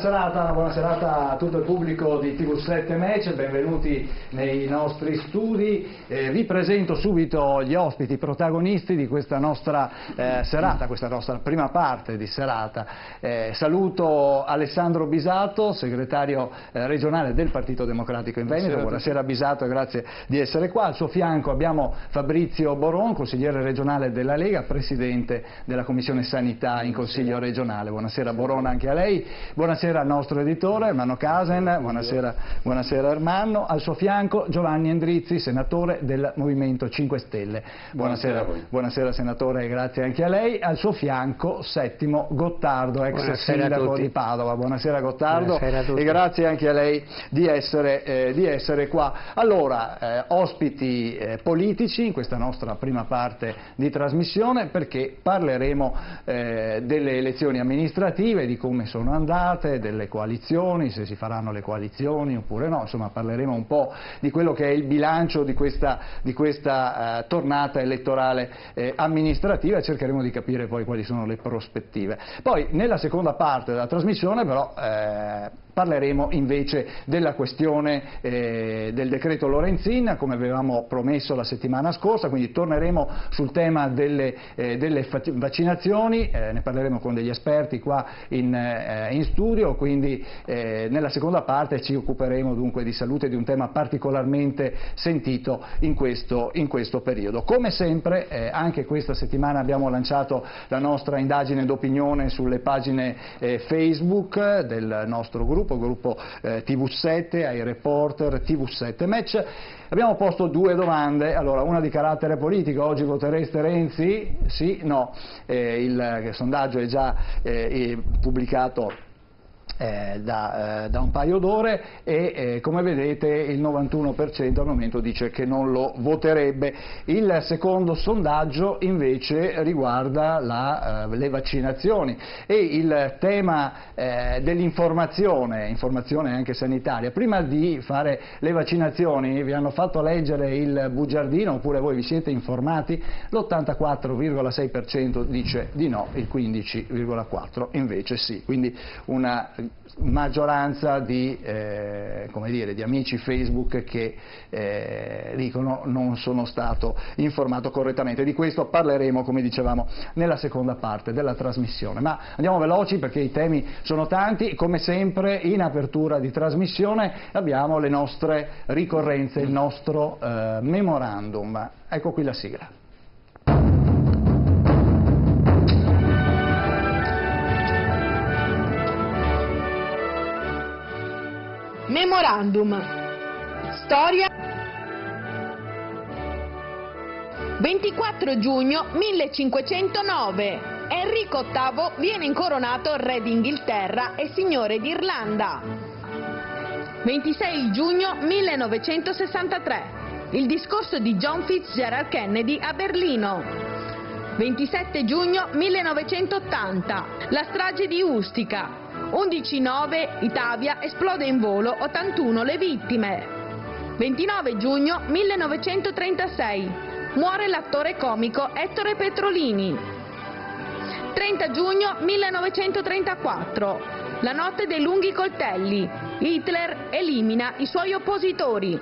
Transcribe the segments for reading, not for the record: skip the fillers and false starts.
buona serata a tutto il pubblico di TV7 Match, benvenuti nei nostri studi. Vi presento subito gli ospiti, i protagonisti di questa nostra serata, questa nostra prima parte di serata. Saluto Alessandro Bisato, segretario regionale del Partito Democratico in Veneto. Buonasera Bisato, grazie di essere qua. Al suo fianco abbiamo Fabrizio Boron, consigliere regionale della Lega, presidente della Commissione Sanità in Consiglio regionale. Buonasera Boron anche a lei. Buonasera al nostro editore Ermanno Casen, buonasera Ermanno. Al suo fianco Giovanni Endrizzi, senatore del Movimento 5 Stelle. Buonasera senatore, grazie anche a lei. Al suo fianco Settimo Gottardo, ex sindaco di Padova. Buonasera Gottardo, e grazie anche a lei di essere qua. Allora, ospiti politici in questa nostra prima parte di trasmissione, perché parleremo delle elezioni amministrative, di come sono andate, delle coalizioni, se si faranno le coalizioni oppure no. Insomma, parleremo un po' di quello che è il bilancio di questa tornata elettorale amministrativa, e cercheremo di capire poi quali sono le prospettive. Poi nella seconda parte della trasmissione però parleremo invece della questione del decreto Lorenzin, come avevamo promesso la settimana scorsa, quindi torneremo sul tema delle vaccinazioni, ne parleremo con degli esperti qua in studio, quindi nella seconda parte ci occuperemo dunque di salute, di un tema particolarmente sentito in questo periodo. Come sempre anche questa settimana abbiamo lanciato la nostra indagine d'opinione sulle pagine Facebook del nostro gruppo TV7, ai reporter TV7 Match. Abbiamo posto due domande, allora una di carattere politico: oggi votereste Renzi? Sì? No? Il sondaggio è già pubblicato da un paio d'ore e come vedete il 91% al momento dice che non lo voterebbe. Il secondo sondaggio invece riguarda le vaccinazioni e il tema dell'informazione anche sanitaria. Prima di fare le vaccinazioni vi hanno fatto leggere il bugiardino, oppure voi vi siete informati? L'84,6% dice di no, il 15,4% invece sì, quindi una maggioranza di amici Facebook che dicono non sono stato informato correttamente. Di questo parleremo, come dicevamo, nella seconda parte della trasmissione, ma andiamo veloci perché i temi sono tanti. Come sempre in apertura di trasmissione abbiamo le nostre ricorrenze, il nostro memorandum. Ecco qui la sigla. Memorandum. Storia. 24 giugno 1509. Enrico VIII viene incoronato re d'Inghilterra e signore d'Irlanda. 26 giugno 1963. Il discorso di John Fitzgerald Kennedy a Berlino. 27 giugno 1980. La strage di Ustica. 11/9 Italia, esplode in volo, 81 le vittime. 29 giugno 1936 muore l'attore comico Ettore Petrolini. 30 giugno 1934 la notte dei lunghi coltelli, Hitler elimina i suoi oppositori.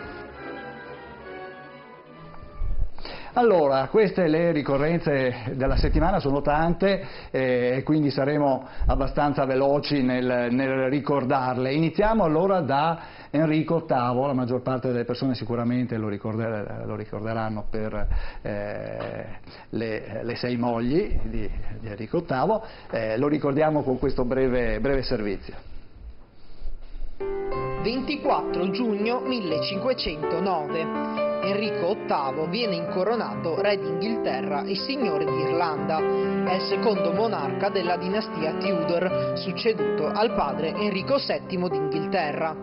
Allora, queste le ricorrenze della settimana, sono tante e quindi saremo abbastanza veloci nel ricordarle. Iniziamo allora da Enrico VIII, la maggior parte delle persone sicuramente lo ricorderanno per le 6 mogli di Enrico VIII, lo ricordiamo con questo breve servizio. 24 giugno 1509. Enrico VIII viene incoronato re d'Inghilterra e signore d'Irlanda. È il secondo monarca della dinastia Tudor, succeduto al padre Enrico VII d'Inghilterra.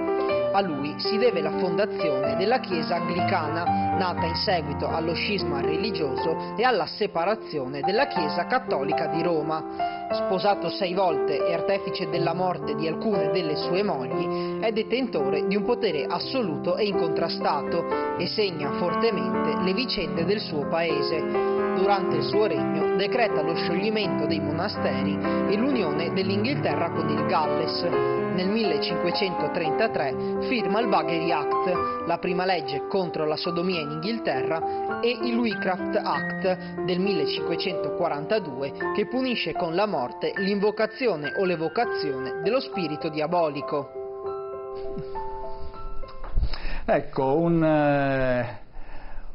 A lui si deve la fondazione della Chiesa anglicana, nata in seguito allo scisma religioso e alla separazione della Chiesa cattolica di Roma. Sposato 6 volte e artefice della morte di alcune delle sue mogli, è detentore di un potere assoluto e incontrastato e segna fortemente le vicende del suo paese. durante il suo regno, decreta lo scioglimento dei monasteri e l'unione dell'Inghilterra con il Galles. Nel 1533 firma il Baghery Act, la prima legge contro la sodomia in Inghilterra, e il Witchcraft Act del 1542, che punisce con la morte l'invocazione o l'evocazione dello spirito diabolico. Ecco,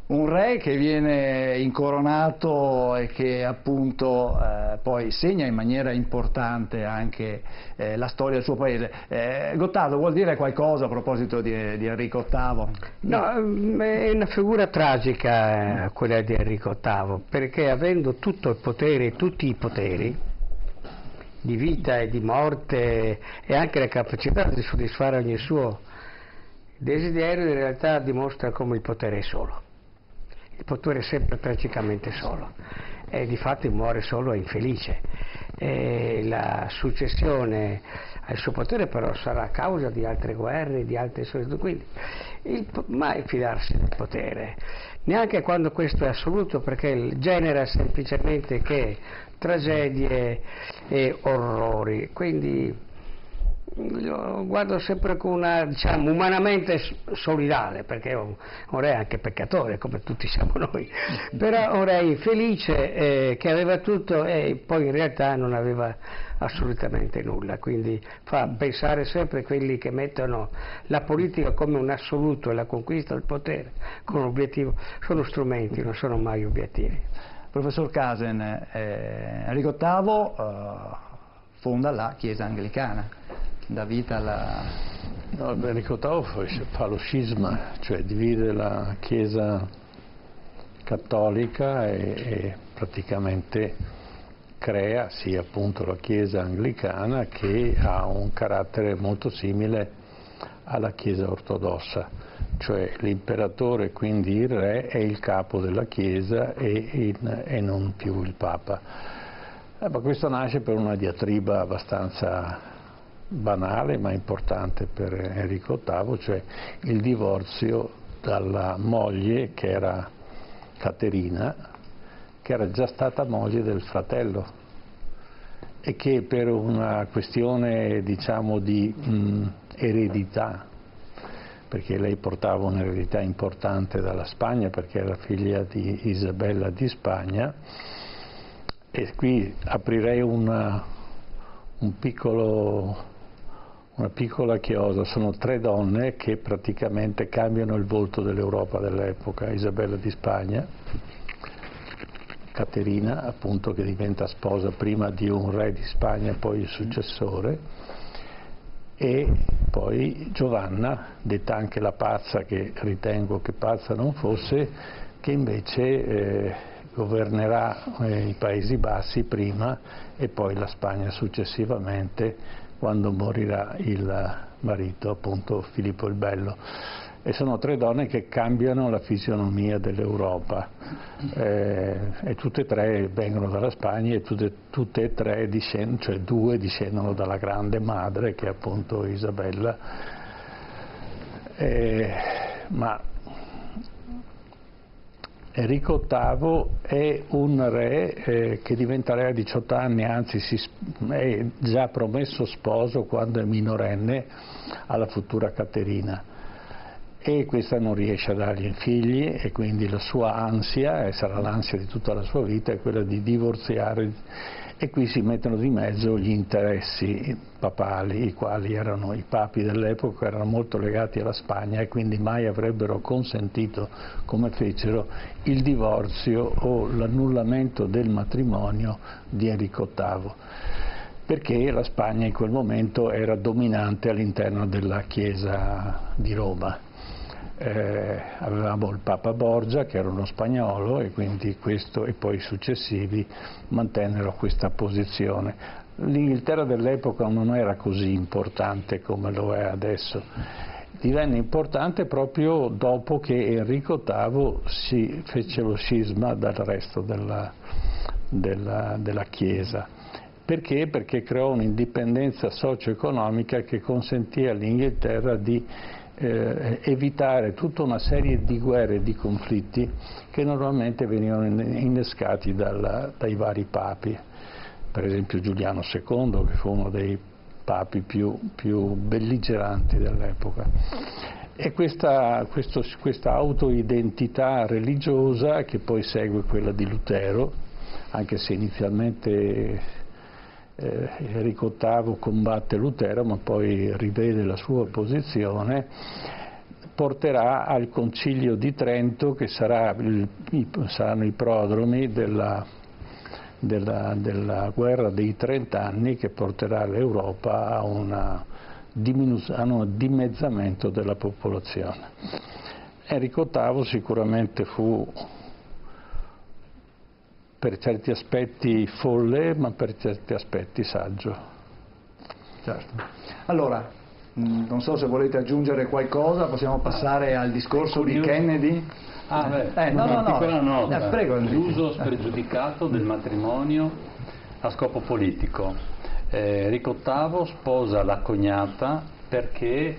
un re che viene incoronato e che appunto poi segna in maniera importante anche la storia del suo paese. Gottardo, vuol dire qualcosa a proposito di Enrico VIII? No, è una figura tragica quella di Enrico VIII, perché avendo tutto il potere, tutti i poteri di vita e di morte e anche la capacità di soddisfare ogni suo desiderio, in realtà dimostra come il potere è solo. Il potere è sempre tragicamente solo e difatti muore solo e infelice. E la successione al suo potere però sarà a causa di altre guerre, di altre quindi mai fidarsi del potere, neanche quando questo è assoluto, perché genera semplicemente che tragedie e orrori. Quindi lo guardo sempre con una, diciamo, umanamente solidale, perché è un re anche peccatore come tutti siamo noi, però un re infelice che aveva tutto e poi in realtà non aveva assolutamente nulla, quindi fa pensare sempre quelli che mettono la politica come un assoluto e la conquista del potere come obiettivo. Sono strumenti, non sono mai obiettivi. Professor Casen, Enrico VIII fonda la Chiesa anglicana, dà vita alla... No, Enrico VIII fa lo scisma, cioè divide la Chiesa cattolica e praticamente crea sì appunto la Chiesa anglicana, che ha un carattere molto simile alla Chiesa ortodossa, cioè l'imperatore, quindi il re, è il capo della Chiesa e non più il Papa. Ma questo nasce per una diatriba abbastanza banale ma importante per Enrico VIII, cioè il divorzio dalla moglie che era Caterina, che era già stata moglie del fratello e che per una questione, diciamo, di eredità, perché lei portava un'eredità importante dalla Spagna perché era figlia di Isabella di Spagna, e qui aprirei una piccola chiosa. Sono tre donne che praticamente cambiano il volto dell'Europa dell'epoca: Isabella di Spagna, Caterina appunto, che diventa sposa prima di un re di Spagna, poi il successore, e poi Giovanna, detta anche la pazza, che ritengo che pazza non fosse, che invece governerà i Paesi Bassi prima e poi la Spagna successivamente, quando morirà il marito, appunto Filippo il Bello. E sono tre donne che cambiano la fisionomia dell'Europa, e tutte e tre vengono dalla Spagna e tutte e tre discendono, cioè due discendono dalla grande madre, che è appunto Isabella, ma Enrico VIII è un re che diventa re a 18 anni, anzi è già promesso sposo quando è minorenne alla futura Caterina, e questa non riesce a dargli figli, e quindi la sua ansia, e sarà l'ansia di tutta la sua vita, è quella di divorziare, e qui si mettono di mezzo gli interessi papali, i quali erano i papi dell'epoca, erano molto legati alla Spagna e quindi mai avrebbero consentito, come fecero, il divorzio o l'annullamento del matrimonio di Enrico VIII, perché la Spagna in quel momento era dominante all'interno della Chiesa di Roma. Avevamo il Papa Borgia, che era uno spagnolo, e quindi questo e poi i successivi mantennero questa posizione. L'Inghilterra dell'epoca non era così importante come lo è adesso, divenne importante proprio dopo che Enrico VIII si fece lo scisma dal resto della Chiesa, Perché? Perché creò un'indipendenza socio-economica che consentì all'Inghilterra di evitare tutta una serie di guerre e di conflitti che normalmente venivano innescati dai vari papi, per esempio Giuliano II, che fu uno dei papi più belligeranti dell'epoca. E questa autoidentità religiosa, che poi segue quella di Lutero, anche se inizialmente Enrico VIII combatte Lutero, ma poi rivede la sua posizione, porterà al Concilio di Trento, che saranno i prodromi della guerra dei 30 anni, che porterà l'Europa a un dimezzamento della popolazione. Enrico VIII sicuramente fu per certi aspetti folle, ma per certi aspetti saggio. Certo. Allora, non so se volete aggiungere qualcosa, possiamo passare al discorso di Kennedy. Piccola nota. Prego, l'uso spregiudicato del matrimonio a scopo politico. Enrico VIII sposa la cognata perché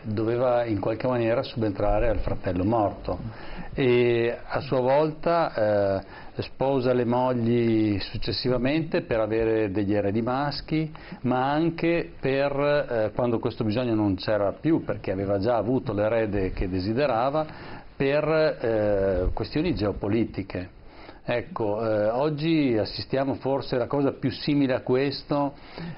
doveva in qualche maniera subentrare al fratello morto, e a sua volta sposa le mogli successivamente per avere degli eredi maschi, ma anche per quando questo bisogno non c'era più, perché aveva già avuto l'erede che desiderava, per questioni geopolitiche. Ecco, oggi assistiamo forse alla cosa più simile a questo,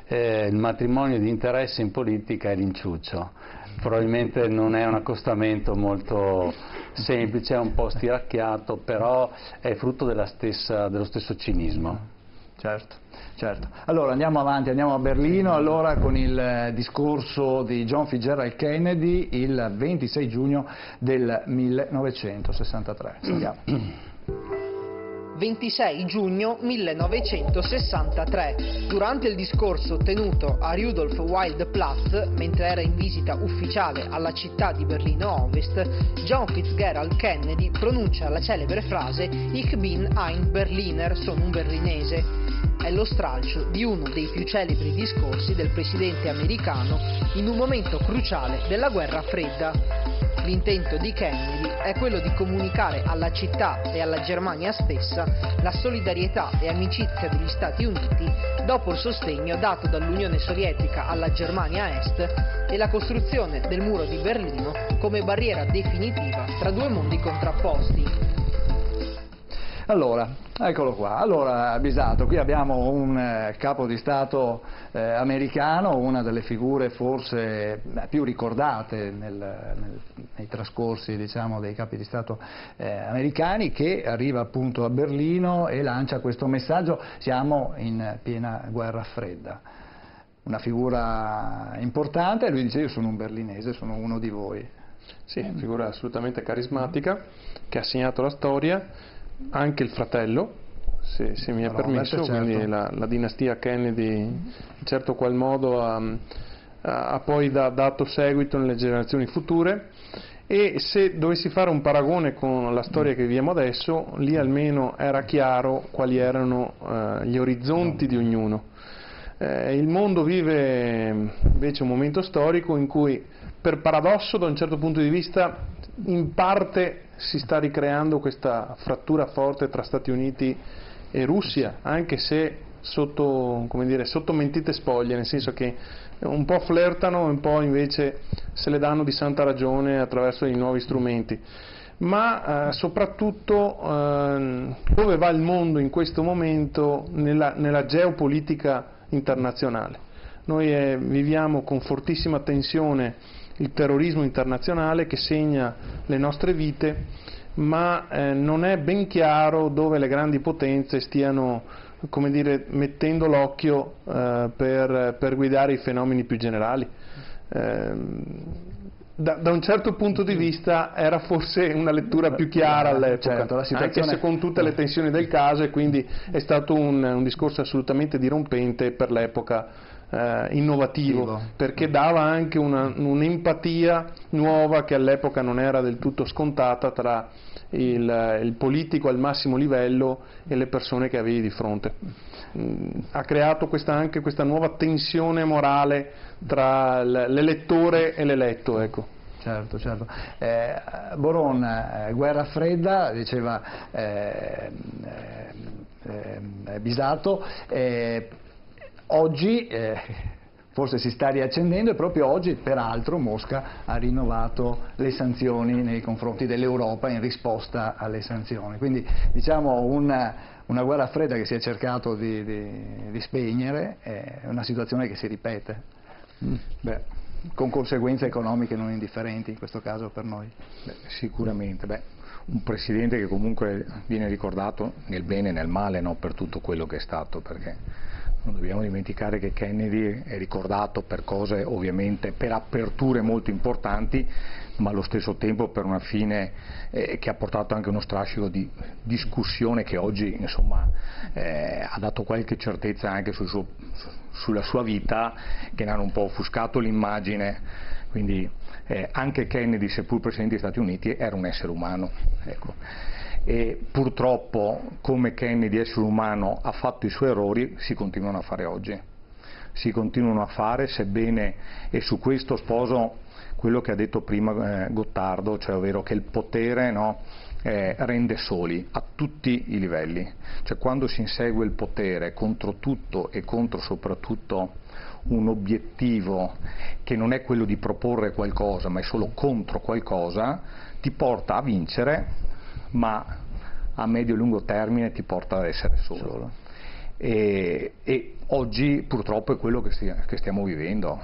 il matrimonio di interesse in politica e l'inciuccio. Probabilmente non è un accostamento molto semplice, è un po' stiracchiato, però è frutto dello stesso cinismo. Certo, certo. Allora andiamo avanti, andiamo a Berlino allora con il discorso di John Fitzgerald Kennedy il 26 giugno del 1963. Sentiamo. 26 giugno 1963. Durante il discorso tenuto a Rudolf Wilde-Platz, mentre era in visita ufficiale alla città di Berlino Ovest, John Fitzgerald Kennedy pronuncia la celebre frase "Ich bin ein Berliner", sono un berlinese. È lo stralcio di uno dei più celebri discorsi del presidente americano in un momento cruciale della guerra fredda. L'intento di Kennedy è quello di comunicare alla città e alla Germania stessa la solidarietà e amicizia degli Stati Uniti dopo il sostegno dato dall'Unione Sovietica alla Germania Est e la costruzione del muro di Berlino come barriera definitiva tra due mondi contrapposti. Allora, eccolo qua. Allora, Bisato, qui abbiamo un capo di Stato americano, una delle figure forse più ricordate nei trascorsi, diciamo, dei capi di Stato americani, che arriva appunto a Berlino e lancia questo messaggio: siamo in piena guerra fredda. Una figura importante, e lui dice: io sono un berlinese, sono uno di voi. Sì, una figura assolutamente carismatica, che ha segnato la storia. Anche il fratello, se mi è permesso, certo. Quindi la dinastia Kennedy in certo qual modo ha poi dato seguito nelle generazioni future, e se dovessi fare un paragone con la storia che viviamo adesso, lì almeno era chiaro quali erano gli orizzonti di ognuno. Il mondo vive invece un momento storico in cui, per paradosso, da un certo punto di vista, in parte si sta ricreando questa frattura forte tra Stati Uniti e Russia, anche se sotto mentite spoglie, nel senso che un po' flirtano e un po' invece se le danno di santa ragione attraverso i nuovi strumenti. Ma soprattutto dove va il mondo in questo momento nella geopolitica internazionale. Noi viviamo con fortissima tensione il terrorismo internazionale che segna le nostre vite, ma non è ben chiaro dove le grandi potenze stiano, come dire, mettendo l'occhio per guidare i fenomeni più generali. Da un certo punto di vista era forse una lettura più chiara all'epoca, certo, la situazione... anche se con tutte le tensioni del caso, e quindi è stato un discorso assolutamente dirompente per l'epoca innovativo, perché dava anche un'empatia nuova che all'epoca non era del tutto scontata tra il politico al massimo livello e le persone che avevi di fronte. Ha creato anche questa nuova tensione morale tra l'elettore e l'eletto, ecco. Certo, certo. Boron, guerra fredda, diceva Bisato, oggi forse si sta riaccendendo e proprio oggi peraltro Mosca ha rinnovato le sanzioni nei confronti dell'Europa in risposta alle sanzioni, quindi diciamo una guerra fredda che si è cercato di spegnere, è una situazione che si ripete. Beh, con conseguenze economiche non indifferenti in questo caso per noi. Sicuramente, un presidente che comunque viene ricordato nel bene e nel male, no, per tutto quello che è stato, perché non dobbiamo dimenticare che Kennedy è ricordato per cose ovviamente, per aperture molto importanti, ma allo stesso tempo per una fine che ha portato anche uno strascico di discussione che oggi insomma ha dato qualche certezza anche sulla sua vita, che ne hanno un po' offuscato l'immagine, quindi anche Kennedy, seppur presidente degli Stati Uniti, era un essere umano, ecco. E purtroppo come Kennedy essere umano ha fatto i suoi errori, si continuano a fare oggi, si continuano a fare, sebbene, e su questo sposo quello che ha detto prima Gottardo, cioè ovvero che il potere, no, rende soli a tutti i livelli, cioè quando si insegue il potere contro tutto e contro soprattutto un obiettivo che non è quello di proporre qualcosa ma è solo contro qualcosa, ti porta a vincere ma a medio e lungo termine ti porta ad essere solo. E oggi purtroppo è quello che stiamo vivendo,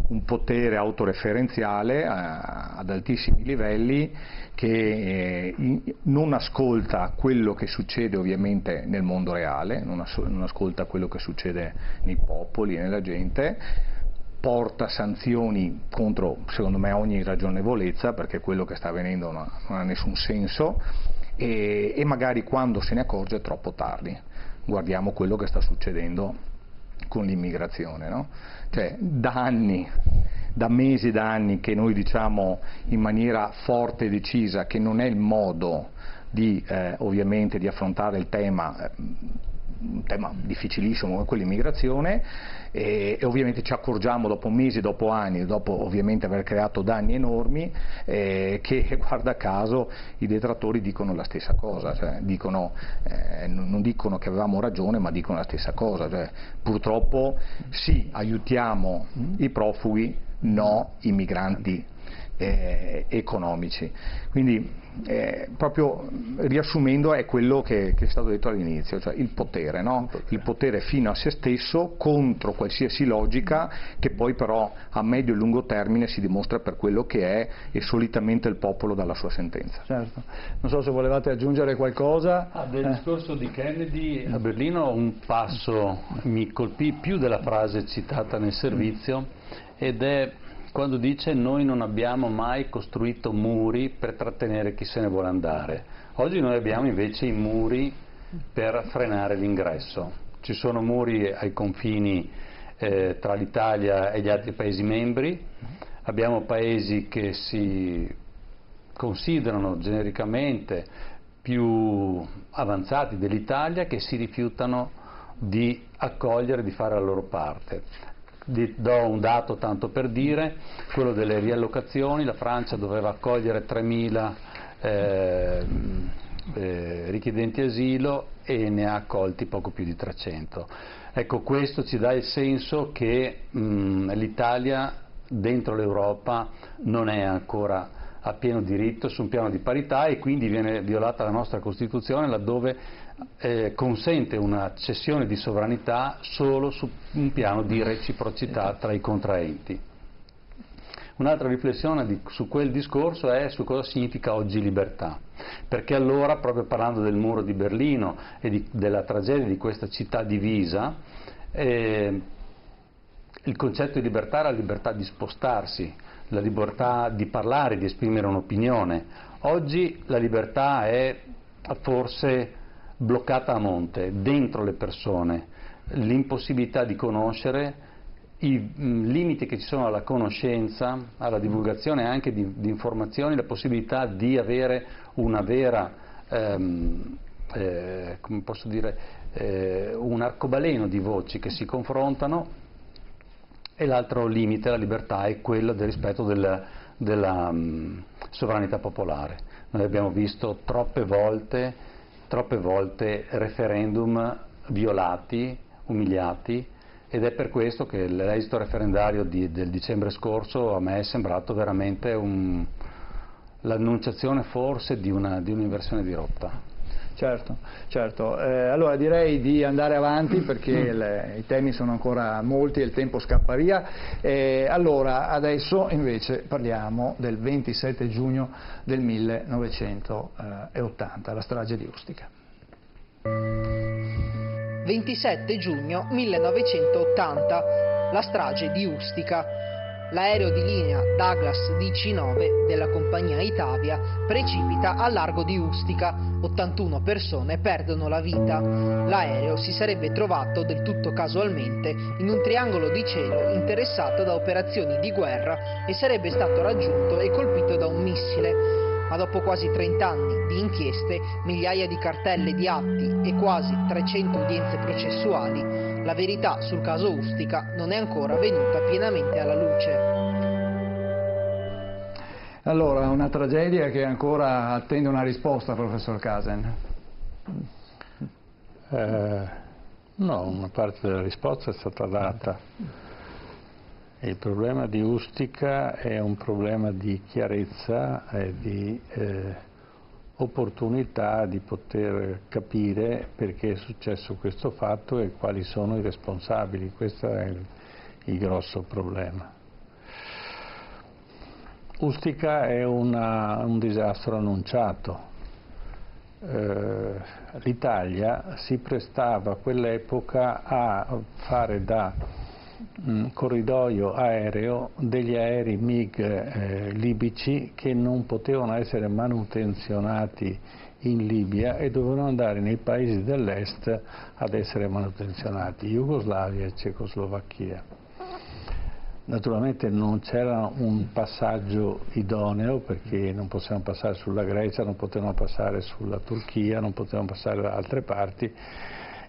un potere autoreferenziale ad altissimi livelli che non ascolta quello che succede ovviamente nel mondo reale, non ascolta quello che succede nei popoli e nella gente, porta sanzioni contro, secondo me, ogni ragionevolezza, perché quello che sta avvenendo non ha nessun senso, e magari quando se ne accorge è troppo tardi. Guardiamo quello che sta succedendo con l'immigrazione, no? Cioè, da mesi e da anni che noi diciamo in maniera forte e decisa che non è il modo ovviamente di affrontare il tema, un tema difficilissimo come quell'immigrazione, e ovviamente ci accorgiamo dopo mesi, dopo anni, dopo ovviamente aver creato danni enormi, che guarda caso i detrattori dicono la stessa cosa, cioè non dicono che avevamo ragione ma dicono la stessa cosa, cioè, purtroppo sì, aiutiamo i profughi, no i migranti economici. Quindi proprio riassumendo è quello che è stato detto all'inizio, cioè il potere, no? Il potere fino a se stesso contro qualsiasi logica, che poi però a medio e lungo termine si dimostra per quello che è, e solitamente il popolo dà la sua sentenza. Certo. Non so se volevate aggiungere qualcosa. Del discorso di Kennedy a Berlino un passo mi colpì più della frase citata nel servizio, ed è quando dice: noi non abbiamo mai costruito muri per trattenere chi se ne vuole andare. Oggi noi abbiamo invece i muri per frenare l'ingresso. Ci sono muri ai confini tra l'Italia e gli altri Paesi membri, abbiamo Paesi che si considerano genericamente più avanzati dell'Italia, che si rifiutano di accogliere, di fare la loro parte. Do un dato tanto per dire, quello delle riallocazioni. La Francia doveva accogliere 3.000 richiedenti asilo e ne ha accolti poco più di 300. Ecco, questo ci dà il senso che l'Italia dentro l'Europa non è ancora a pieno diritto su un piano di parità, e quindi viene violata la nostra Costituzione laddove consente una cessione di sovranità solo su un piano di reciprocità tra i contraenti. Un'altra riflessione su quel discorso è su cosa significa oggi libertà, perché allora, proprio parlando del muro di Berlino e della tragedia di questa città divisa, il concetto di libertà era la libertà di spostarsi, la libertà di parlare, di esprimere un'opinione. Oggi la libertà è forse bloccata a monte, dentro le persone, l'impossibilità di conoscere i limiti che ci sono alla conoscenza, alla divulgazione anche di informazioni, la possibilità di avere una vera, come posso dire, un arcobaleno di voci che si confrontano, e l'altro limite alla libertà è quello del rispetto della sovranità popolare. Noi abbiamo visto troppe volte referendum violati, umiliati, ed è per questo che l'esito referendario del dicembre scorso a me è sembrato veramente l'annunciazione forse di un'inversione di rotta. Certo, certo. Allora direi di andare avanti perché i temi sono ancora molti e il tempo scappa via. Allora adesso invece parliamo del 27 giugno del 1980, la strage di Ustica. 27 giugno 1980, la strage di Ustica. L'aereo di linea Douglas DC-9 della compagnia Itavia precipita al largo di Ustica. 81 persone perdono la vita. L'aereo si sarebbe trovato del tutto casualmente in un triangolo di cielo interessato da operazioni di guerra e sarebbe stato raggiunto e colpito da un missile. Ma dopo quasi 30 anni di inchieste, migliaia di cartelle di atti e quasi 300 udienze processuali, la verità sul caso Ustica non è ancora venuta pienamente alla luce. Allora, una tragedia che ancora attende una risposta, professor Casen. No, una parte della risposta è stata data. Il problema di Ustica è un problema di chiarezza e di opportunità di poter capire perché è successo questo fatto e quali sono i responsabili. Questo è il grosso problema. Ustica è un disastro annunciato. L'Italia si prestava a quell'epoca a fare da corridoio aereo degli aerei MiG libici che non potevano essere manutenzionati in Libia e dovevano andare nei paesi dell'est ad essere manutenzionati, Jugoslavia e Cecoslovacchia. Naturalmente non c'era un passaggio idoneo perché non potevano passare sulla Grecia, non potevano passare sulla Turchia, non potevano passare da altre parti.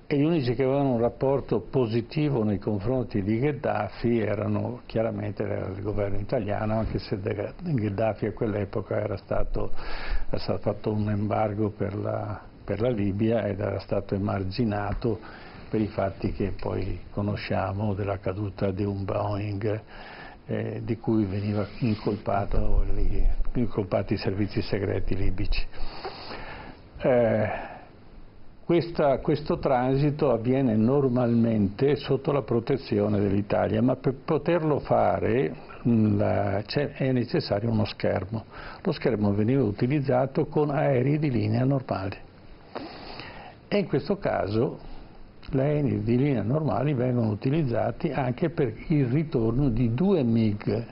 E gli unici che avevano un rapporto positivo nei confronti di Gheddafi erano chiaramente il governo italiano, anche se Gheddafi a quell'epoca era stato fatto un embargo per la Libia ed era stato emarginato per i fatti che poi conosciamo della caduta di un Boeing di cui veniva incolpati i servizi segreti libici. Questo transito avviene normalmente sotto la protezione dell'Italia, ma per poterlo fare è necessario uno schermo. Lo schermo veniva utilizzato con aerei di linea normali e in questo caso gli aerei di linea normali vengono utilizzati anche per il ritorno di 2 MiG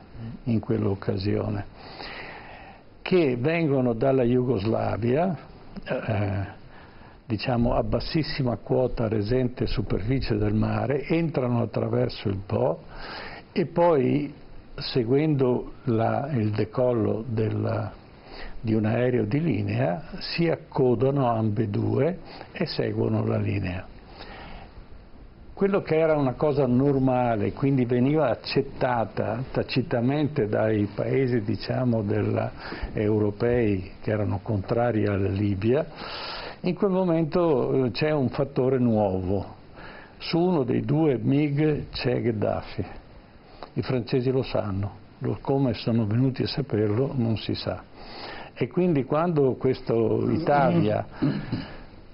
in quell'occasione, che vengono dalla Jugoslavia, diciamo a bassissima quota resente superficie del mare, entrano attraverso il Po e poi, seguendo il decollo di un aereo di linea, si accodano ambedue e seguono la linea. Quello che era una cosa normale, quindi veniva accettata tacitamente dai paesi, diciamo, europei che erano contrari alla Libia, in quel momento c'è un fattore nuovo. Su uno dei 2 MiG c'è Gheddafi. I francesi lo sanno, come sono venuti a saperlo non si sa. E quindi quando questo Italia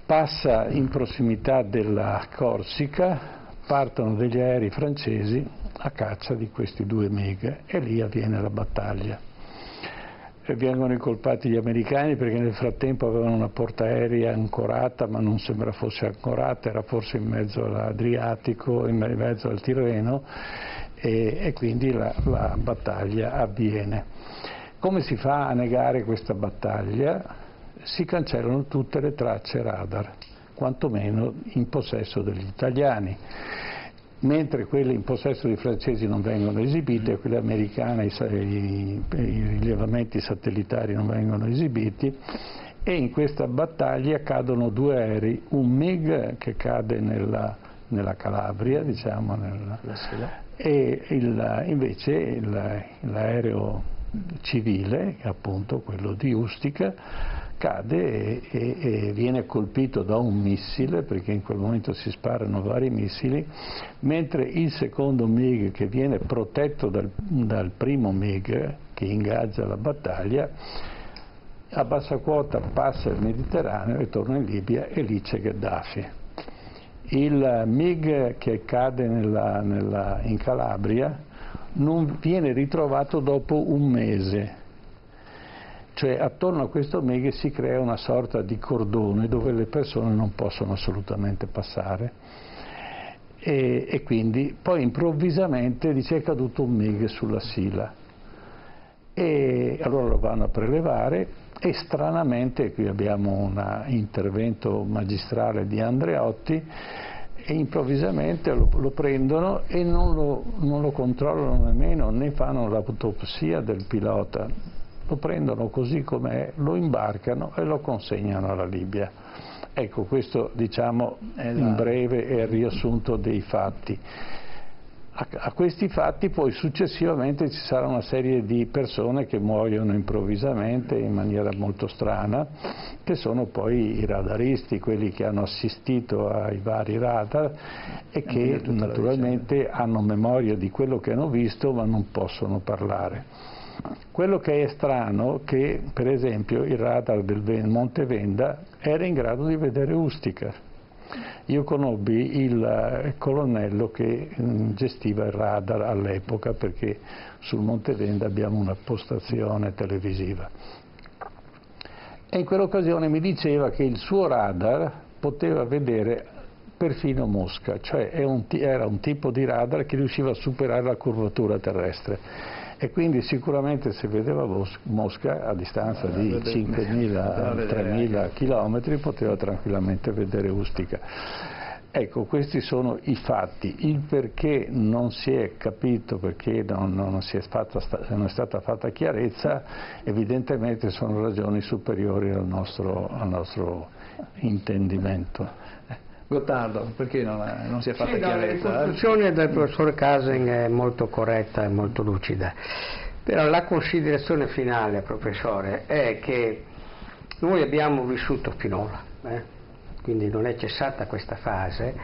passa in prossimità della Corsica, partono degli aerei francesi a caccia di questi 2 MiG e lì avviene la battaglia. E vengono incolpati gli americani perché nel frattempo avevano una portaerei ancorata, ma non sembra fosse ancorata, era forse in mezzo all'Adriatico, in mezzo al Tirreno, e quindi la battaglia avviene. Come si fa a negare questa battaglia? Si cancellano tutte le tracce radar, quantomeno in possesso degli italiani. mentre quelle in possesso dei francesi non vengono esibite, e quelle americane, i rilevamenti satellitari non vengono esibiti, e in questa battaglia cadono 2 aerei, un MiG che cade nella Calabria, diciamo, e invece l'aereo civile, appunto quello di Ustica, cade e viene colpito da un missile, perché in quel momento si sparano vari missili, mentre il secondo MiG, che viene protetto dal primo MiG che ingaggia la battaglia, a bassa quota passa il Mediterraneo e torna in Libia, e lì c'è Gheddafi. Il MiG che cade in Calabria non viene ritrovato dopo un mese, cioè attorno a questo MiG si crea una sorta di cordone dove le persone non possono assolutamente passare, e quindi poi improvvisamente dice: è caduto un MiG sulla Sila, e allora lo vanno a prelevare, e stranamente qui abbiamo un intervento magistrale di Andreotti, e improvvisamente lo prendono e non lo controllano nemmeno, né fanno l'autopsia del pilota, lo prendono così com'è, lo imbarcano e lo consegnano alla Libia. Ecco, questo, diciamo, in breve è il riassunto dei fatti. A questi fatti poi successivamente ci sarà una serie di persone che muoiono improvvisamente in maniera molto strana, che sono poi i radaristi, quelli che hanno assistito ai vari radar e che naturalmente hanno memoria di quello che hanno visto ma non possono parlare. Quello che è strano è che per esempio il radar del Monte Venda era in grado di vedere Ustica. Io conobbi il colonnello che gestiva il radar all'epoca, perché sul Monte Venda abbiamo una postazione televisiva, e in quell'occasione mi diceva che il suo radar poteva vedere perfino Mosca, cioè era un tipo di radar che riusciva a superare la curvatura terrestre, e quindi sicuramente se vedeva Mosca a distanza di 5.000-3.000 chilometri poteva tranquillamente vedere Ustica. Ecco, questi sono i fatti. Il perché non si è capito, perché non è stata fatta chiarezza, evidentemente sono ragioni superiori al nostro intendimento. Gottardo, perché non si è fatta chiarezza? La conclusione del professor Caseng è molto corretta e molto lucida, però la considerazione finale, professore, è che noi abbiamo vissuto finora, quindi non è cessata questa fase,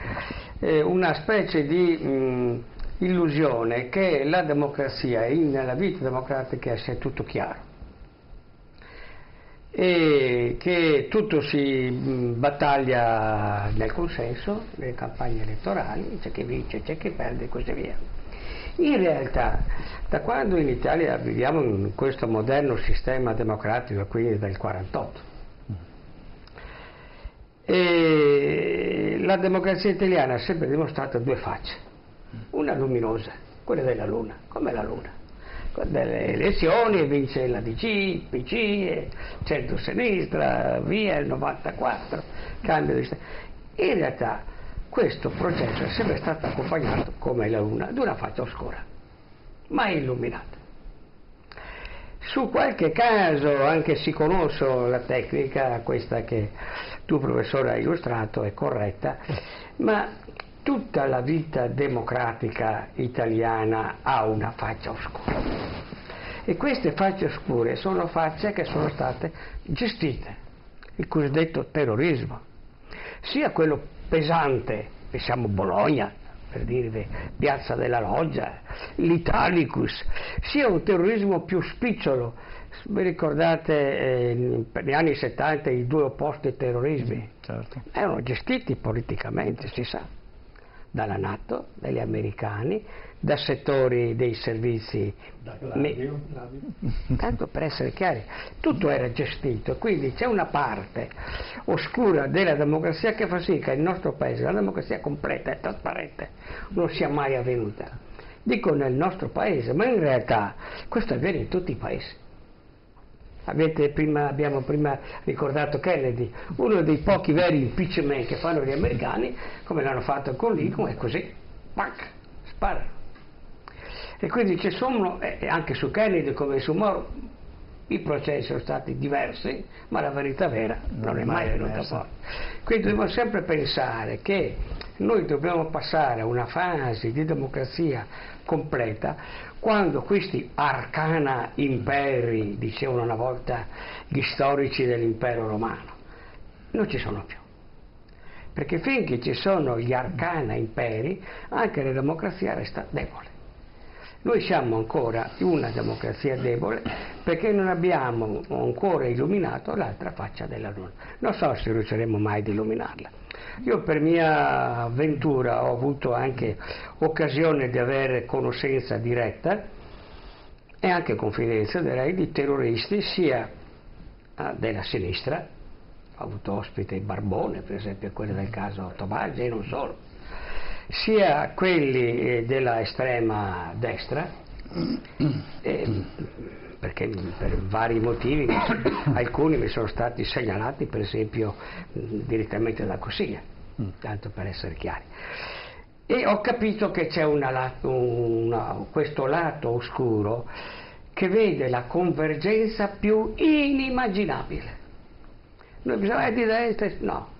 una specie di illusione che la democrazia, nella vita democratica sia tutto chiaro, e che tutto si battaglia nel consenso, nelle campagne elettorali, c'è chi vince, c'è chi perde e così via. In realtà, da quando in Italia viviamo in questo moderno sistema democratico, quindi dal 48, e la democrazia italiana ha sempre dimostrato 2 facce, una luminosa, quella della Luna, come la Luna. Con delle elezioni vince la DC, il PC, centro-sinistra, via il 94, cambio di sistema. In realtà questo processo è sempre stato accompagnato, come la Luna, di una faccia oscura, mai illuminata. Su qualche caso anche si conosce la tecnica, questa che tu professore hai illustrato è corretta, ma tutta la vita democratica italiana ha una faccia oscura, e queste facce oscure sono facce che sono state gestite, il cosiddetto terrorismo, sia quello pesante, pensiamo Bologna, per dirvi, Piazza della Loggia, l'Italicus, sia un terrorismo più spicciolo. Vi ricordate per gli anni 70 i 2 opposti terrorismi? Certo. Erano gestiti politicamente, si sa, dalla NATO, dagli americani, da settori dei servizi, tanto per essere chiari, tutto era gestito, quindi c'è una parte oscura della democrazia che fa sì che il nostro paese, la democrazia completa e trasparente, non sia mai avvenuta. Dico nel nostro paese, ma in realtà questo avviene in tutti i paesi. Abbiamo prima ricordato Kennedy, uno dei pochi veri impeachment che fanno gli americani, come l'hanno fatto con Lincoln, è così. sparano. E quindi ci sono, anche su Kennedy come su Moro, i processi sono stati diversi, ma la verità vera non è mai venuta fuori. Quindi dobbiamo sempre pensare che noi dobbiamo passare a una fase di democrazia completa quando questi arcana imperi, dicevano una volta gli storici dell'impero romano, non ci sono più. Perché finché ci sono gli arcana imperi, anche la democrazia resta debole. Noi siamo ancora una democrazia debole perché non abbiamo ancora illuminato l'altra faccia della luna. Non so se riusciremo mai ad illuminarla. Io per mia avventura ho avuto anche occasione di avere conoscenza diretta e anche confidenza, direi, di terroristi sia della sinistra, ho avuto ospite il Barbone, per esempio quelli del caso Tomaggi e non solo, sia quelli della estrema destra, perché per vari motivi alcuni mi sono stati segnalati, per esempio direttamente da Cossiga, tanto per essere chiari, e ho capito che c'è questo lato oscuro che vede la convergenza più inimmaginabile. Noi bisogna di destra, no.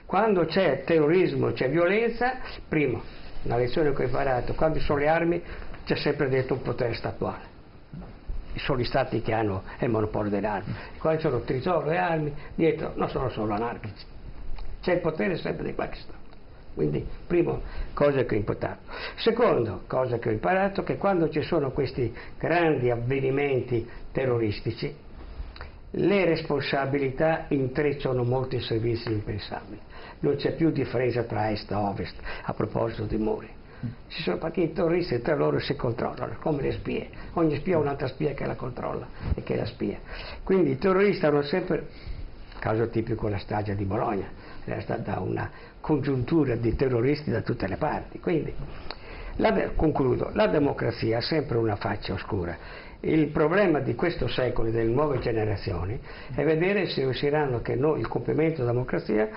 Quando c'è terrorismo, c'è violenza, primo, una lezione che ho imparato, quando ci sono le armi c'è sempre dentro un potere statuale. Sono gli stati che hanno il monopolio delle armi. Quando ci sono tesoro e armi, dietro non sono solo anarchici. C'è il potere sempre di qualche stato. Quindi, primo, cosa che ho imparato. Secondo, cosa che ho imparato, che quando ci sono questi grandi avvenimenti terroristici, le responsabilità intrecciano molti servizi impensabili. Non c'è più differenza tra est e ovest a proposito di muri. Ci sono perché i terroristi tra loro si controllano, come le spie. Ogni spia ha un'altra spia che la controlla e che la spia. Quindi i terroristi hanno sempre, caso tipico la strage di Bologna, era stata una congiuntura di terroristi da tutte le parti. Quindi, concludo, la democrazia ha sempre una faccia oscura. Il problema di questo secolo e delle nuove generazioni è vedere se riusciranno che noi il compimento della democrazia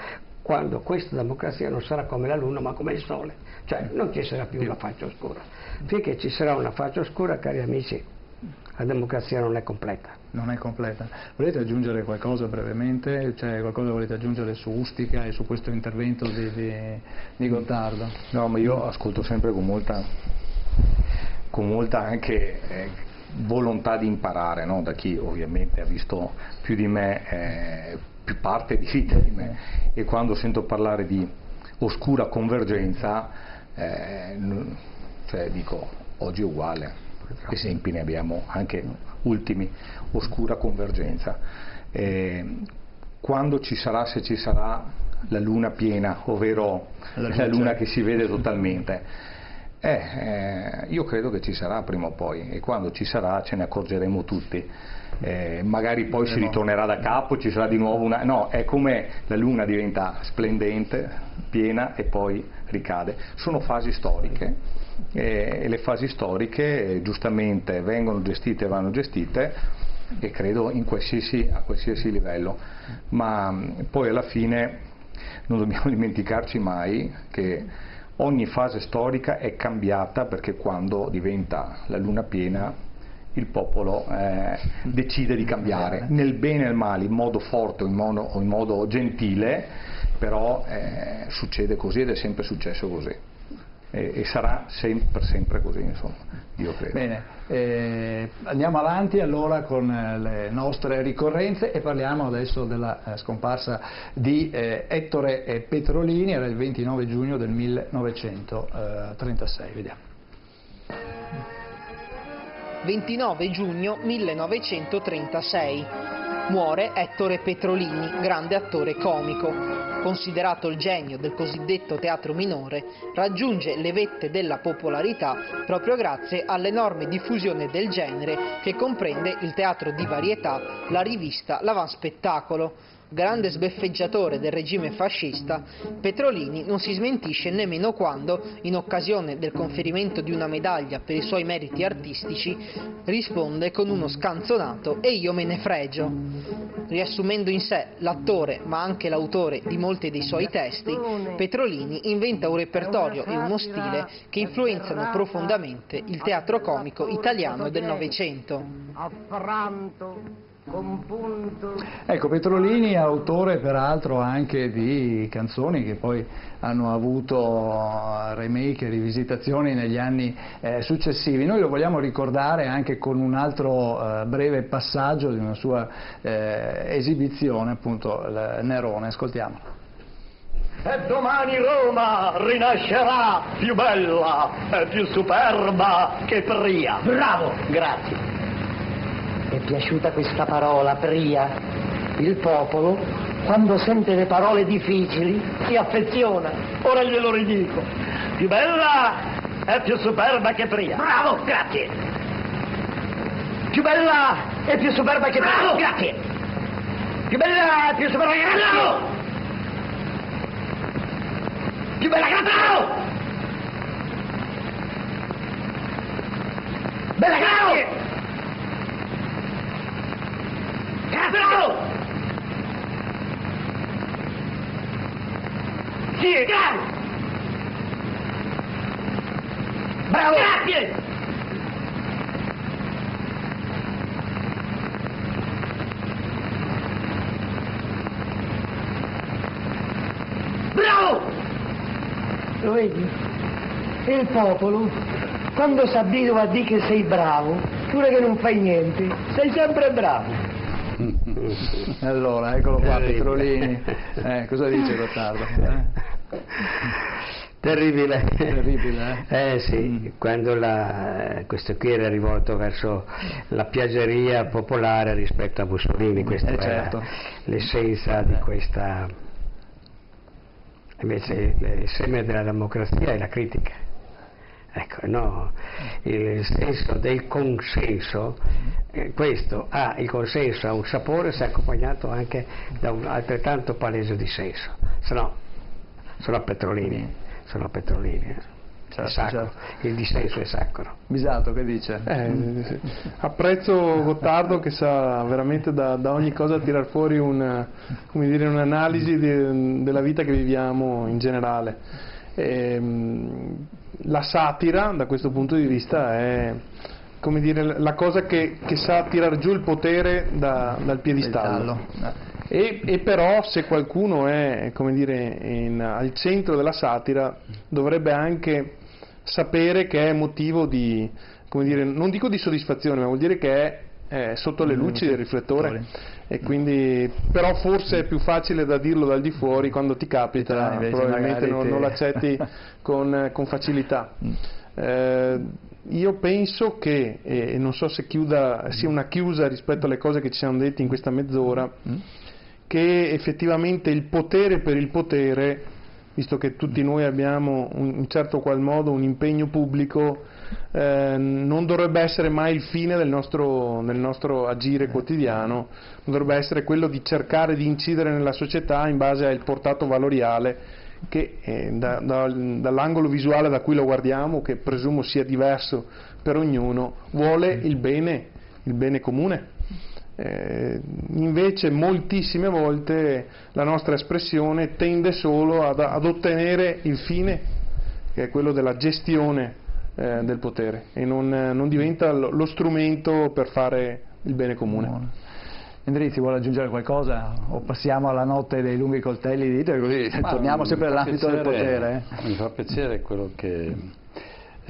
quando questa democrazia non sarà come la luna ma come il sole, cioè non ci sarà più una faccia oscura. Finché ci sarà una faccia oscura, cari amici, la democrazia non è completa. Non è completa. Volete aggiungere qualcosa brevemente? Cioè qualcosa volete aggiungere su Ustica e su questo intervento di Gottardo? No, ma io ascolto sempre con molta anche volontà di imparare, no? Da chi ovviamente ha visto più di me, più parte di vita di me, e quando sento parlare di oscura convergenza, cioè dico, oggi è uguale, esempi ne abbiamo anche ultimi, oscura convergenza. Quando ci sarà, se ci sarà la luna piena, ovvero la luna che si vede totalmente, io credo che ci sarà prima o poi, e quando ci sarà ce ne accorgeremo tutti. Magari poi si ritornerà da capo, ci sarà di nuovo una... No, è come la luna diventa splendente, piena e poi ricade. Sono fasi storiche e le fasi storiche giustamente vengono gestite e vanno gestite, e credo a qualsiasi livello, ma poi alla fine non dobbiamo dimenticarci mai che ogni fase storica è cambiata, perché quando diventa la luna piena il popolo decide di cambiare, nel bene e nel male, in modo forte o in modo gentile, però succede così ed è sempre successo così. E sarà sempre così, insomma, io credo. Bene, andiamo avanti allora con le nostre ricorrenze e parliamo adesso della scomparsa di Ettore Petrolini. Era il 29 giugno del 1936, vediamo. 29 giugno 1936. Muore Ettore Petrolini, grande attore comico. Considerato il genio del cosiddetto teatro minore, raggiunge le vette della popolarità proprio grazie all'enorme diffusione del genere che comprende il teatro di varietà, la rivista, l'avanspettacolo. Grande sbeffeggiatore del regime fascista, Petrolini non si smentisce nemmeno quando, in occasione del conferimento di una medaglia per i suoi meriti artistici, risponde con uno scanzonato "e io me ne fregio". Riassumendo in sé l'attore, ma anche l'autore di molti dei suoi testi, Petrolini inventa un repertorio e uno stile che influenzano profondamente il teatro comico italiano del Novecento. Ecco, Petrolini è autore peraltro anche di canzoni che poi hanno avuto remake e rivisitazioni negli anni successivi. Noi lo vogliamo ricordare anche con un altro breve passaggio di una sua esibizione, appunto Nerone. Ascoltiamolo. E domani Roma rinascerà più bella e più superba che Pria. Bravo! Grazie. È piaciuta questa parola, Pria? Il popolo, quando sente le parole difficili, si affeziona. Ora glielo ridico. Più bella e più superba che Pria. Bravo, grazie. Più bella e più superba che Pria. Bravo, grazie. Più bella e più superba che Pria. Bravo. Più bella che Bravo. Bella, grazie. Bravo! Sì, bravo! Bravo! Grazie! Bravo! Lo vedi? Il popolo, quando si abbitua a dire che sei bravo, pure che non fai niente, sei sempre bravo. Allora, eccolo qua, Petrolini. Cosa dice Gottardo? Terribile. Terribile, sì, quando questo qui era rivolto verso la piaggeria popolare rispetto a Mussolini, questa era certo. l'essenza di questa. Invece il seme della democrazia è la critica. Ecco, no, il senso del consenso, il consenso ha un sapore se accompagnato anche da un altrettanto palese dissenso, se no sono Petrolini. Certo. Il dissenso è sacro. Bisato, che dice? Apprezzo Gottardo che sa veramente da ogni cosa tirar fuori un'analisi della vita che viviamo in generale. La satira da questo punto di vista è, come dire, la cosa che sa tirar giù il potere dal piedistallo. E però se qualcuno è, come dire, al centro della satira dovrebbe anche sapere che è motivo di, come dire, non dico di soddisfazione, ma vuol dire che è sotto le luci del riflettore, e quindi però forse è più facile da dirlo dal di fuori, quando ti capita probabilmente non l'accetti con facilità. Io penso che, e non so se sia una chiusa rispetto alle cose che ci siamo detti in questa mezz'ora, che effettivamente il potere per il potere, visto che tutti noi abbiamo in certo qual modo un impegno pubblico, non dovrebbe essere mai il fine del nostro agire quotidiano, non dovrebbe essere quello di cercare di incidere nella società in base al portato valoriale che dall'angolo visuale da cui lo guardiamo, che presumo sia diverso per ognuno, vuole il bene comune. Invece moltissime volte la nostra espressione tende solo ad ottenere il fine, che è quello della gestione del potere, e non diventa lo strumento per fare il bene comune. Endrizzi, vuole aggiungere qualcosa o passiamo alla notte dei lunghi coltelli di Hitler, così torniamo sempre all'ambito del potere? Mi fa piacere quello che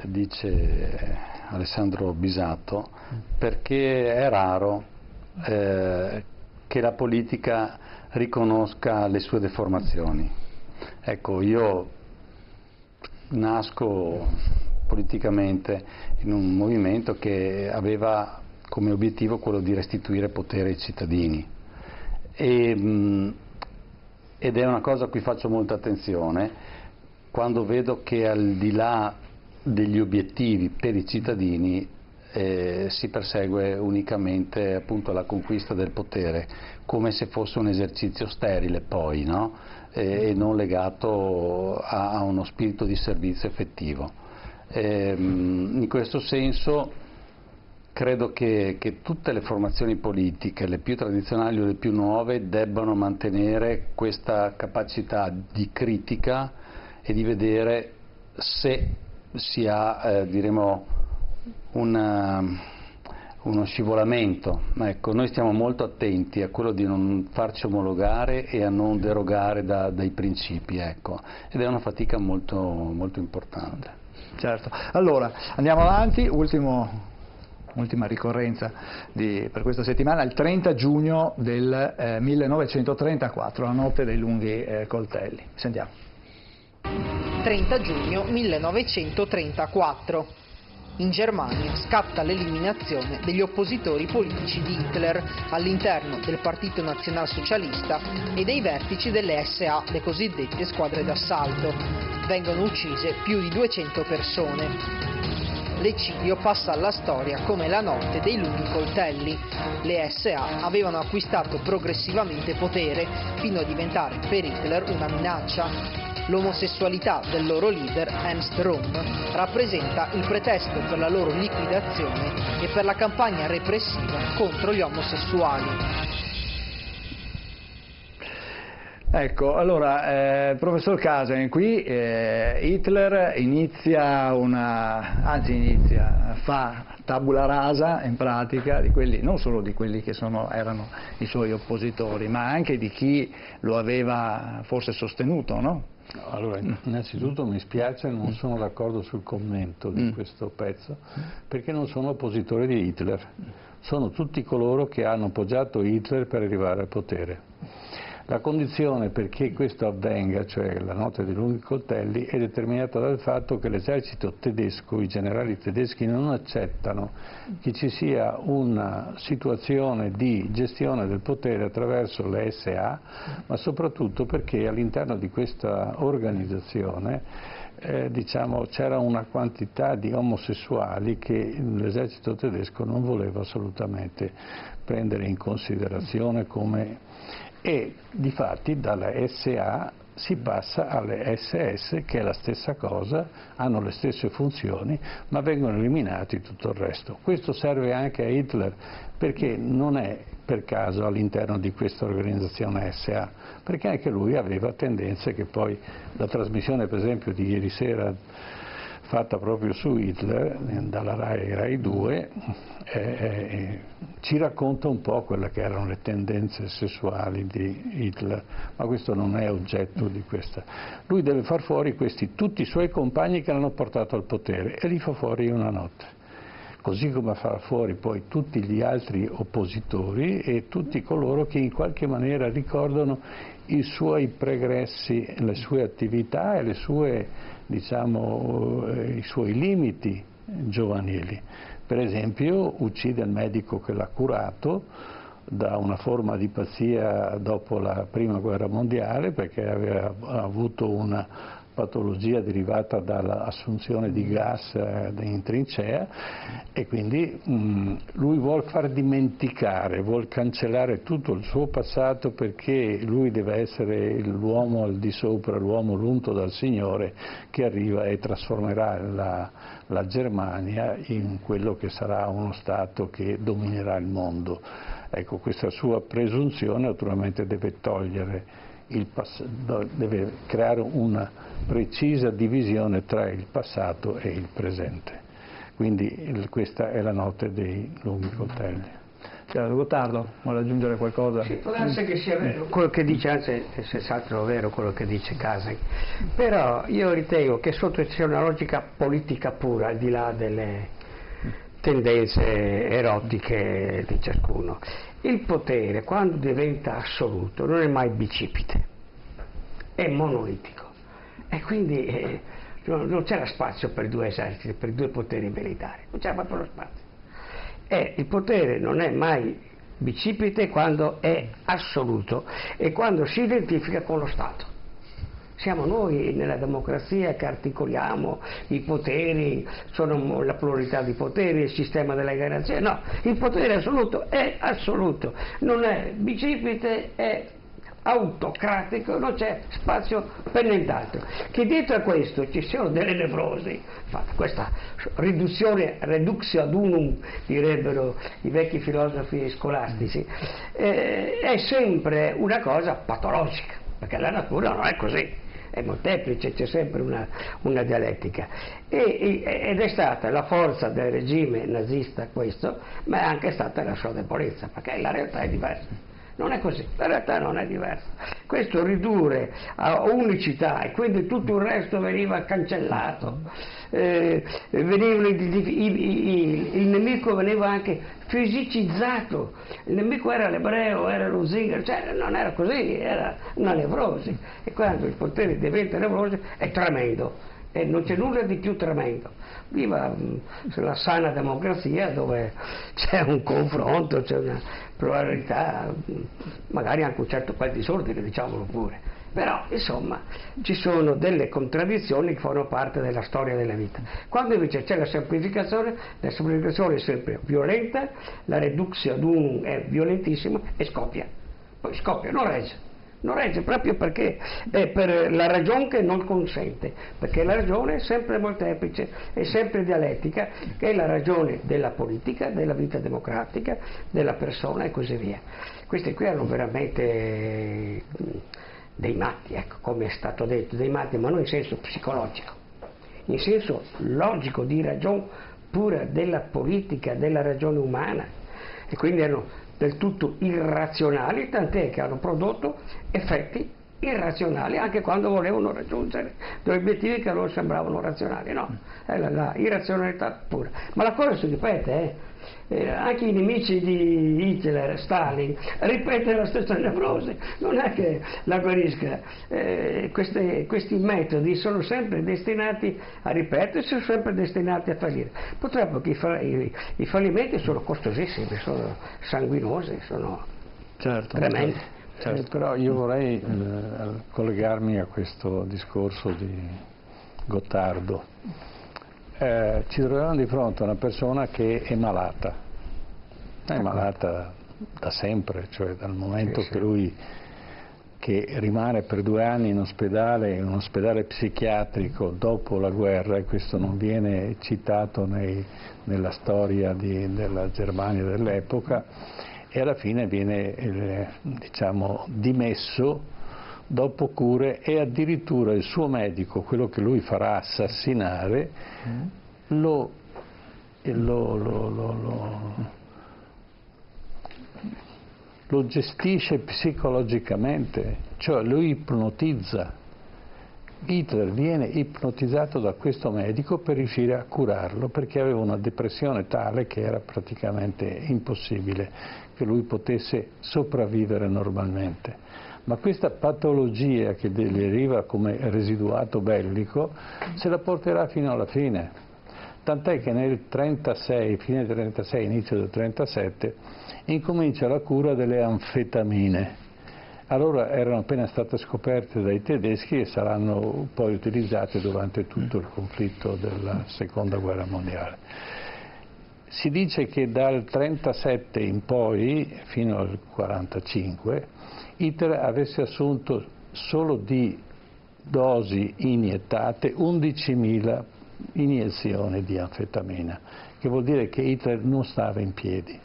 dice Alessandro Bisato, perché è raro che la politica riconosca le sue deformazioni. Ecco, io nasco politicamente in un movimento che aveva come obiettivo quello di restituire potere ai cittadini, ed è una cosa a cui faccio molta attenzione quando vedo che al di là degli obiettivi per i cittadini si persegue unicamente appunto la conquista del potere, come se fosse un esercizio sterile poi, no? E non legato a uno spirito di servizio effettivo. In questo senso credo che tutte le formazioni politiche, le più tradizionali o le più nuove, debbano mantenere questa capacità di critica e di vedere se si ha, diremo, uno scivolamento. Ecco, noi stiamo molto attenti a quello di non farci omologare e a non derogare dai principi, ecco, ed è una fatica molto, molto importante. Certo. Allora, andiamo avanti, ultima ricorrenza per questa settimana, il 30 giugno del 1934, la notte dei lunghi coltelli. Sentiamo. 30 giugno 1934. In Germania scatta l'eliminazione degli oppositori politici di Hitler all'interno del Partito Nazionalsocialista e dei vertici delle SA, le cosiddette squadre d'assalto. Vengono uccise più di 200 persone. L'eccidio passa alla storia come la notte dei lunghi coltelli. Le SA avevano acquistato progressivamente potere fino a diventare per Hitler una minaccia. L'omosessualità del loro leader, Ernst Röhm, rappresenta il pretesto per la loro liquidazione e per la campagna repressiva contro gli omosessuali. Ecco, allora, professor Casen, qui Hitler fa tabula rasa in pratica di quelli, non solo di quelli che erano i suoi oppositori, ma anche di chi lo aveva forse sostenuto, no? Allora, innanzitutto mi spiace, non sono d'accordo sul commento di questo pezzo, perché non sono oppositori di Hitler, sono tutti coloro che hanno appoggiato Hitler per arrivare al potere. La condizione perché questo avvenga, cioè la notte dei lunghi coltelli, è determinata dal fatto che l'esercito tedesco, i generali tedeschi non accettano che ci sia una situazione di gestione del potere attraverso le SA, ma soprattutto perché all'interno di questa organizzazione c'era una quantità di omosessuali che l'esercito tedesco non voleva assolutamente prendere in considerazione e difatti dalla SA si passa alle SS, che è la stessa cosa, hanno le stesse funzioni, ma vengono eliminati tutto il resto. Questo serve anche a Hitler, perché non è per caso all'interno di questa organizzazione SA, perché anche lui aveva tendenze che poi la trasmissione per esempio di ieri sera fatta proprio su Hitler dalla Rai 2 ci racconta un po' quelle che erano le tendenze sessuali di Hitler, ma questo non è oggetto di questa. Lui deve far fuori tutti i suoi compagni che l'hanno portato al potere e li fa fuori in una notte, così come fa fuori poi tutti gli altri oppositori e tutti coloro che in qualche maniera ricordano i suoi pregressi, le sue attività e i suoi limiti giovanili. Per esempio uccide il medico che l'ha curato da una forma di pazzia dopo la prima guerra mondiale, perché aveva avuto una patologia derivata dall'assunzione di gas in trincea, e quindi lui vuol far dimenticare, vuol cancellare tutto il suo passato, perché lui deve essere l'uomo al di sopra, l'uomo l'unto dal Signore che arriva e trasformerà la Germania in quello che sarà uno Stato che dominerà il mondo. Ecco, questa sua presunzione naturalmente deve deve creare una precisa divisione tra il passato e il presente. Quindi questa è la notte dei lunghi coltelli. Gottardo, vuole aggiungere qualcosa? Sì, può darsi che sia vero quello che dice, anzi è senz'altro vero quello che dice Casen, però io ritengo che sotto c'è una logica politica pura, al di là delle tendenze erotiche di ciascuno. Il potere, quando diventa assoluto, non è mai bicipite, è monolitico, e quindi non c'era spazio per due eserciti, per due poteri militari, non c'era proprio lo spazio. E il potere non è mai bicipite quando è assoluto e quando si identifica con lo Stato. Siamo noi nella democrazia che articoliamo i poteri, sono la pluralità di poteri, il sistema delle garanzie. No, il potere assoluto è assoluto, non è bicipite, è autocratico, non c'è spazio per nient'altro. Che dietro a questo ci siano delle nevrosi, questa reductio ad unum, direbbero i vecchi filosofi scolastici, è sempre una cosa patologica, perché la natura non è così. È molteplice, c'è sempre una dialettica ed è stata la forza del regime nazista questo, ma è anche stata la sua debolezza, perché la realtà è diversa. Non è così, la realtà non è diversa. Questo ridurre a unicità e quindi tutto il resto veniva cancellato, il nemico veniva anche fisicizzato, il nemico era l'ebreo, era lo zingaro, cioè non era così, era una nevrosi, e quando il potere diventa nevrosi è tremendo. E non c'è nulla di più tremendo. Viva la sana democrazia dove c'è un confronto, c'è una pluralità, magari anche un certo quel disordine, diciamolo pure. Però, insomma, ci sono delle contraddizioni che fanno parte della storia della vita. Quando invece c'è la semplificazione è sempre violenta, la reductio ad unum è violentissima e scoppia. Poi scoppia, non regge. Non regge proprio perché è per la ragione che non consente, perché la ragione è sempre molteplice, è sempre dialettica, che è la ragione della politica, della vita democratica, della persona e così via. Questi qui erano veramente dei matti, ecco, come è stato detto, dei matti, ma non in senso psicologico, in senso logico, di ragione pura della politica, della ragione umana, e quindi erano del tutto irrazionali, tant'è che hanno prodotto effetti irrazionali anche quando volevano raggiungere degli obiettivi che a loro sembravano razionali. No, è la irrazionalità pura. Ma la cosa si ripete, anche i nemici di Hitler, Stalin, ripete la stessa nevrosi, non è che la guarisca. Questi metodi sono sempre destinati a ripetersi, sono sempre destinati a fallire. Purtroppo che i fallimenti sono costosissimi, sono sanguinosi, sono tremendi. Certo. Però io vorrei collegarmi a questo discorso di Gottardo. Ci troviamo di fronte a una persona che è malata da sempre, cioè dal momento che lui che rimane per 2 anni in un ospedale psichiatrico dopo la guerra, e questo non viene citato nella storia della Germania dell'epoca, e alla fine viene dimesso dopo cure, e addirittura il suo medico, quello che lui farà assassinare, lo gestisce psicologicamente, cioè lo ipnotizza. Hitler viene ipnotizzato da questo medico per riuscire a curarlo, perché aveva una depressione tale che era praticamente impossibile che lui potesse sopravvivere normalmente. Ma questa patologia che gli arriva come residuato bellico se la porterà fino alla fine. Tant'è che nel 36, fine del 36, inizio del 37, incomincia la cura delle anfetamine. Allora erano appena state scoperte dai tedeschi e saranno poi utilizzate durante tutto il conflitto della Seconda Guerra Mondiale. Si dice che dal 37 in poi, fino al 45, Hitler avesse assunto solo di dosi iniettate 11.000 iniezioni di anfetamina, che vuol dire che Hitler non stava in piedi.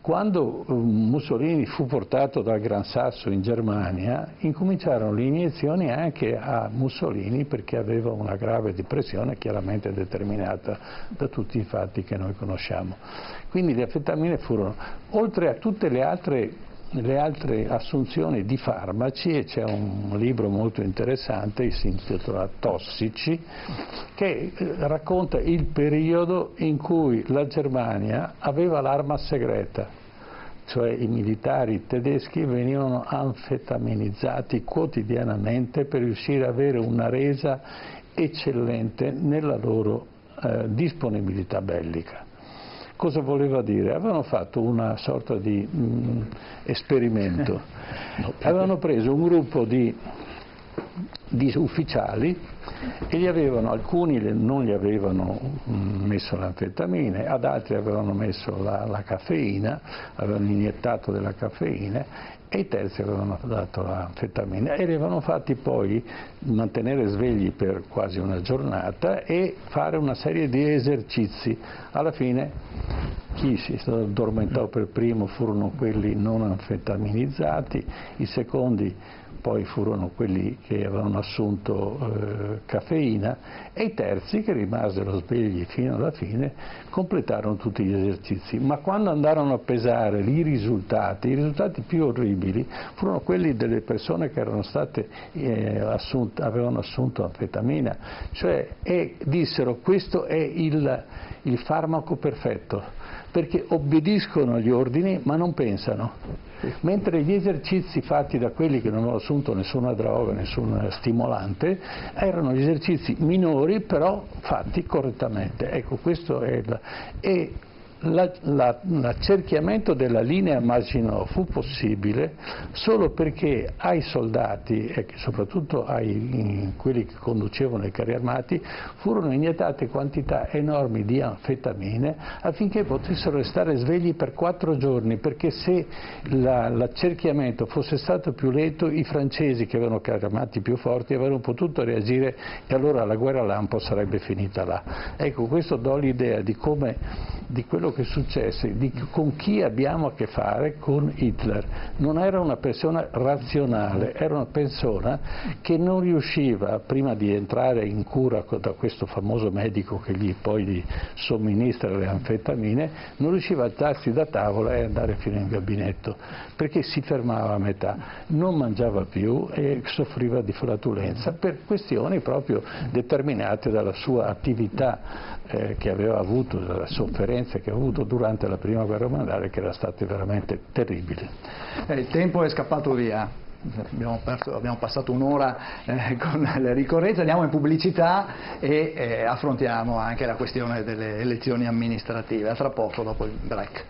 Quando Mussolini fu portato dal Gran Sasso in Germania, incominciarono le iniezioni anche a Mussolini, perché aveva una grave depressione chiaramente determinata da tutti i fatti che noi conosciamo. Quindi le anfetamine furono, oltre a tutte le altre assunzioni di farmaci, e c'è un libro molto interessante, si intitola Tossici, che racconta il periodo in cui la Germania aveva l'arma segreta, cioè i militari tedeschi venivano anfetaminizzati quotidianamente per riuscire ad avere una resa eccellente nella loro disponibilità bellica. Cosa voleva dire? Avevano fatto una sorta di esperimento. Avevano preso un gruppo di di ufficiali e alcuni non gli avevano messo l'anfetamine, ad altri avevano messo la caffeina, avevano iniettato della caffeina e i terzi avevano dato l'anfetamina e li avevano fatti poi mantenere svegli per quasi una giornata e fare una serie di esercizi. Alla fine chi si addormentò per primo furono quelli non anfetaminizzati, i secondi poi furono quelli che avevano assunto caffeina e i terzi, che rimasero svegli fino alla fine, completarono tutti gli esercizi. Ma quando andarono a pesare i risultati più orribili furono quelli delle persone che erano state avevano assunto anfetamina, e dissero: questo è il farmaco perfetto, perché obbediscono agli ordini ma non pensano. Mentre gli esercizi fatti da quelli che non avevano assunto nessuna droga, nessun stimolante, erano gli esercizi minori però fatti correttamente. Ecco, questo è l'accerchiamento della linea Maginot fu possibile solo perché ai soldati e soprattutto quelli che conducevano i carri armati furono iniettate quantità enormi di anfetamine affinché potessero restare svegli per 4 giorni, perché se l'accerchiamento fosse stato più lento i francesi, che avevano carri armati più forti, avrebbero potuto reagire e allora la guerra lampo sarebbe finita là. Ecco, questo dà l'idea di quello che successe, con chi abbiamo a che fare, con Hitler. Non era una persona razionale, era una persona che non riusciva, prima di entrare in cura da questo famoso medico che poi gli somministra le anfetamine, non riusciva a alzarsi da tavola e andare fino in gabinetto, perché si fermava a metà, non mangiava più e soffriva di flatulenza per questioni proprio determinate dalla sua attività che aveva avuto, dalla sofferenza che ha avuto durante la prima guerra mondiale, che era stata veramente terribile. Il tempo è scappato via. Abbiamo passato un'ora con le ricorrenze, andiamo in pubblicità e affrontiamo anche la questione delle elezioni amministrative. A tra poco, dopo il break.